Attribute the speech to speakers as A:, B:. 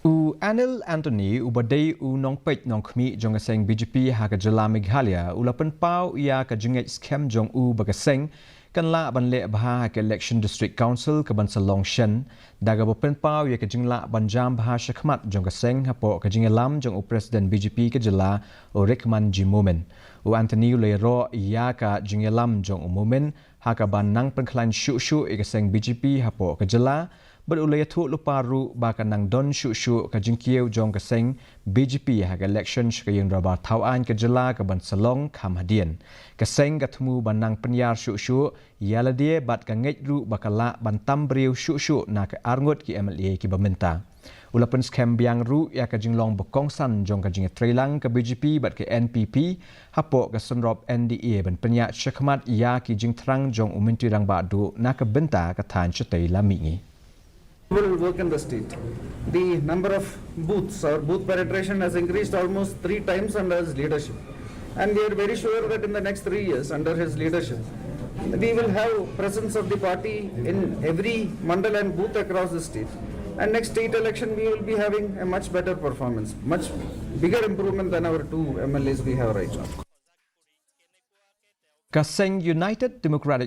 A: Anil Anthony ubadai nong pech nong khmi jong Seng BJP ha ka Jylla Meghalaya ulapan pau ia ka Ngeit Skhem jong baga Seng kan la ban le bha ka Ilekshon District Council ka ban salong shen daga bopen pau ia ka Jylla ban jam bha shakmat jong Seng Hapoh ka lam jong President BJP ka Jylla rekman ji moment Anthony le ro ia ka lam jong moment ha ka ban nang penklan shu ka Seng BJP Hapoh ka Jylla berulai tu lupa ru bahkan nang don shu ka jingkiau jong ka Seng BJP ha ka election ka yang rabar tauan ka Jylla ka ban salong kham hadian ka Seng ka temu ban nang penyar shu yala dia bat ka Ngeit ru bakala ban tambriu shu na ka arngot ki MLA ki bamenta ulapan Skhem biang ru ya ka jinglong bokongsan jong ka jing trailang ka BJP bat ka NPP Hapoh ka sunrop NDA ban penyak syakmat ya ki jing terang jong umintu rang badu na ka benta ka tan chatai lamingi.
B: Will work in the state. The number of booths or booth penetration has increased almost 3 times under his leadership. And we are very sure that in the next 3 years under his leadership, we will have presence of the party in every mandal and booth across the state. And next state election, we will be having a much better performance, much bigger improvement than our 2 MLAs we have right now.
A: Ka Seng United Democratic